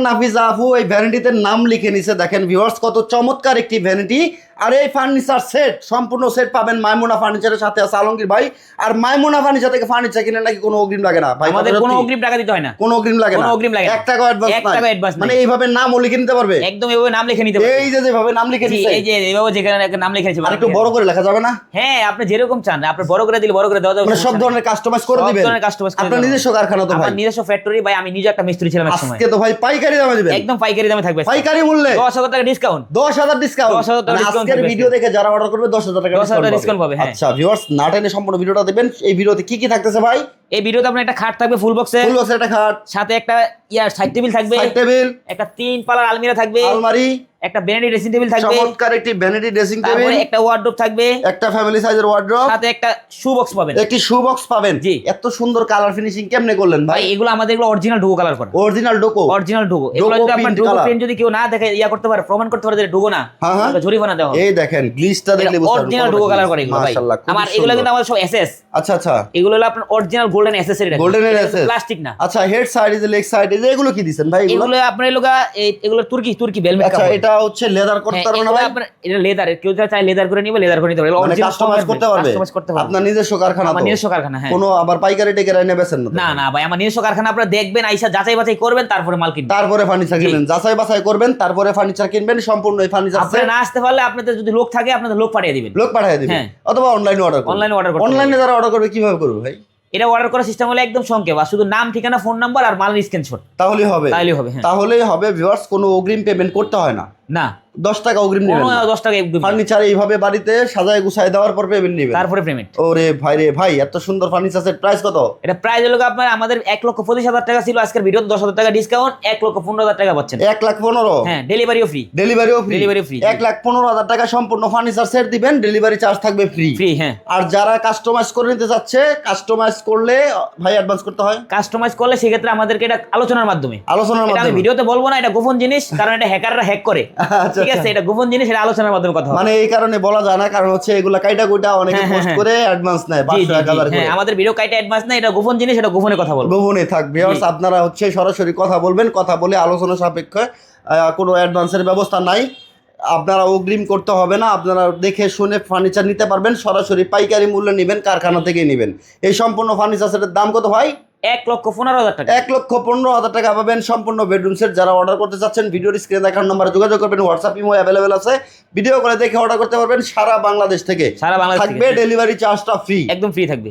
নাফিজা আপু এই ভ্যানিটিতে নাম লিখে নিছে, দেখেন ভিউয়ার্স কত চমৎকার একটি ভ্যানিটি। আর এই ফার্নিচার সেট সম্পূর্ণ সেট পাবেন মাইমুনা ফার্নিচারের সাথে আছে আলমগীর ভাই। আর মাইমুনা ফার্নিচার থেকে ফার্নিচার কিনে নাকি কোনো অগ্রিম লাগে না ভাই? আমাদের কোনো অগ্রিম টাকা দিতে হয় না, কোনো অগ্রিম লাগে না, কোনো অগ্রিম লাগে না, 1 টাকা অ্যাডভান্স মানে এইভাবে নামও লিখে নিতে পারবে, একদম এইভাবে নাম লিখে নিতে পারবে। এই যে যেভাবে নাম লিখে দিছে, এই যে এইভাবে যেখানে নাম লিখে দিয়েছে আর একটু বড় করে লেখা যাবে না? হ্যাঁ, আপনি যেরকম চান আপনি বড় করে দিলে বড় করে দেওয়া যাবে, মানে সব ধরনের কাস্টমাইজ করে দিবেন। সব ধরনের কাস্টমাইজ করে আপনার নিজস্ব কারখানা তো ভাই? আমার নিজস্ব ফ্যাক্টরি ভাই, আমি নিজে একটা মিস্ত্রি ছিলাম এক সময়। আজকে তো ভাই পাইকারি দামে দিবেন? একদম পাইকারি দামে থাকবে, পাইকারি মূল্যে 10,000 টাকা ডিসকাউন্ট। 10,000 ডিসকাউন্ট, 10,000 টাকা ডিসকাউন্ট। আজকের ভিডিও দেখে যারা অর্ডার করবে 10,000 টাকা ডিসকাউন্ট পাবে। আচ্ছা ভিউয়ার্স, না টেনে সম্পূর্ণ ভিডিওটা দেখবেন। এই ভিডিওতে কি কি থাকতেছে ভাই? এই ভিডিওতে আপনার একটা খাট থাকবে ফুল বক্সে, ফুল বক্সের একটা খাট, সাথে একটা সাইড টেবিল থাকবে, সাইড টেবিল, একটা 3 পাল্লার আলমিরা থাকবে, আলমারি, একটা ভ্যানিটি ড্রেসিং টেবিল থাকবে, চমৎকার একটি ভ্যানিটি ড্রেসিং টেবিল, তারপরে একটা ওয়ার্ডরোব থাকবে, একটা ফ্যামিলি সাইজের ওয়ার্ডরোব, সাথে একটা শু বক্স পাবেন, একটি শু বক্স পাবেন। জি। এত সুন্দর কালার ফিনিশিং কেমনে করলেন ভাই? ভাই এগুলো আমাদের এগুলো অরিজিনাল ডুগো কালার করা, অরিজিনাল ডোকো, অরিজিনাল ডুগো। এগুলো যদি আপনার ডুগো প্রিন্ট যদি কেউ না দেখে ইয়া করতে পারে, প্রমাণ করতে পারে যে ডুগো না, তাহলে জরিমানা দেওয়া হবে। এই দেখেন গ্লিচটা দেখলে বুঝতে পারবেন অরিজিনাল ডুগো কালার করে এগুলো ভাই। মাশাআল্লাহ, আমার এগুলো কিন্তু আমাদের সব এসএস। আচ্ছা আচ্ছা, এগুলো হলো আপনার অরিজিনাল গোল্ডেন এসএস এর, গোল্ডেনের এসএস, প্লাস্টিক না। আচ্ছা হেড সাইড এ লেগ সাইড এ এগুলো কি দিবেন ভাই? এগুলো আপনার এগুলো এগুলো তুর্কি ভেলভেট আচ্ছা কাপড়। এটা হচ্ছে লেদার করতে পারবে না ভাই? আপনার এটা লেদার, কেউ যদি চায় লেদার করে নিবে, লেদার করে নিতে পারবে, মানে অরিজিনাল কাস্টমাইজ করতে পারবে, কাস্টমাইজ করতে পারবে। আপনার নিজস্ব কারখানা? আমার তো নিজস্ব কারখানা, হ্যাঁ। কোনো আবার পাইকারি টেকারে এনে বেচেন না? না না ভাই, আমার নিজস্ব কারখানা। আপনারা দেখবেন, আইসা যাচাই বাছাই করবেন, তারপরে মাল কিনবেন, তারপরে ফার্নিচার কিনবেন, যাচাই বাছাই করবেন, তারপরে ফার্নিচার কিনবেন। সম্পূর্ণ এই ফার্নিচার আপনারা না আসতে পারলে আপনাদের যদি লোক থাকে আপনাদের লোক পাঠিয়ে দিবেন, লোক পাঠিয়ে দিবেন, হ্যাঁ। অথবা অনলাইনে অর্ডার করবেন। অনলাইনে অর্ডার করতে অনলাইনে যারা অর্ডার করবে কিভাবে করবে ভাই? এটা অর্ডার করার সিস্টেম হলো একদম সংক্ষেপ, আর শুধু নাম, ঠিকানা, ফোন নাম্বার আর মালের স্ক্রিনশট, তাহলেই হবে? তাহলেই হবে, হ্যাঁ। তাহলেই হবে ভিউয়ার্স, কোনো অগ্রিম পেমেন্ট করতে হয় না। না, 10 টাকা অগ্রিম নেবেন কোনো না। 10 টাকা একদম, ফার্নিচার এইভাবে বাড়িতে সাজায় গুছায় দেওয়ার পর পেমেন্ট নেবেন, তারপরে পেমেন্ট। ওরে ভাই রে ভাই, এত সুন্দর ফার্নিচার সেট প্রাইস কত? এটা প্রাইস হলো আপনার আমাদের 1,25,000 টাকা ছিল, আজকের ভিডিওতে 10,000 টাকা ডিসকাউন্ট, 1,15,000 টাকা পাচ্ছেন। 1,15,000? হ্যাঁ, ডেলিভারিও ফ্রি। ডেলিভারিও ফ্রি? Delivery free. 1,15,000 টাকা সম্পূর্ণ ফার্নিচার সেট দিবেন, ডেলিভারি চার্জ থাকবে ফ্রি। ফ্রি, হ্যাঁ। আর যারা কাস্টমাইজ করে নিতে চাচ্ছে, কাস্টমাইজ করলে ভাই অ্যাডভান্স করতে হয়? কাস্টমাইজ করলে সেক্ষেত্রে আমাদেরকে এটা আলোচনার মাধ্যমে, আলোচনার এটা আমি মাধ্যমে? ভিডিওতে বলবো না, এটা গোপন জিনিস, কারণ এটা হ্যাকাররা হ্যাক করে, আচ্ছা, ঠিক আছে? এটা গোপন জিনিস, এটা আলোচনার মাধ্যমে কথা হবে। মানে এই কারণে বলা যায় না, কারণ হচ্ছে এগুলা কাইটা কুইটা অনেকে হ্যাঁ, পোস্ট হ্যাঁ, করে অ্যাডভান্স নেয় জি, 500 জি, 1000 জি, করে। হ্যাঁ, আমাদের ভিডিও কাইটা অ্যাডভান্স না, এটা গোপন জিনিস, এটা গোপনে কথা বলবো। গোপনে থাক ভিউয়ার্স, আপনারা হচ্ছে সরাসরি কথা বলবেন, কথা বলে আলোচনা সাপেক্ষে, কোনো অ্যাডভান্সের ব্যবস্থা নাই, আপনারা অগ্রিম করতে হবে না, আপনারা দেখে শুনে ফার্নিচার নিতে পারবেন, সরাসরি পাইকারি মূল্যে নেবেন, কারখানা থেকে নেবেন। এই সম্পূর্ণ ফার্নিচার সেটের দাম কত ভাই? 1,15,000 টাকা। 1,15,000 টাকা পাবেন সম্পূর্ণ বেডরুম সেট। যারা অর্ডার করতে চাচ্ছেন ভিডিওর স্ক্রিনে দেখার নম্বরে যোগাযোগ করবেন, হোয়াটসঅ্যাপ ইমো অ্যাভেলেবেল আছে, ভিডিও করে দেখে অর্ডার করতে পারবেন সারা বাংলাদেশ থেকে। সারা বাংলাদেশ থাকবে থেকে। ডেলিভারি চার্জটা ফ্রি, একদম ফ্রি থাকবে।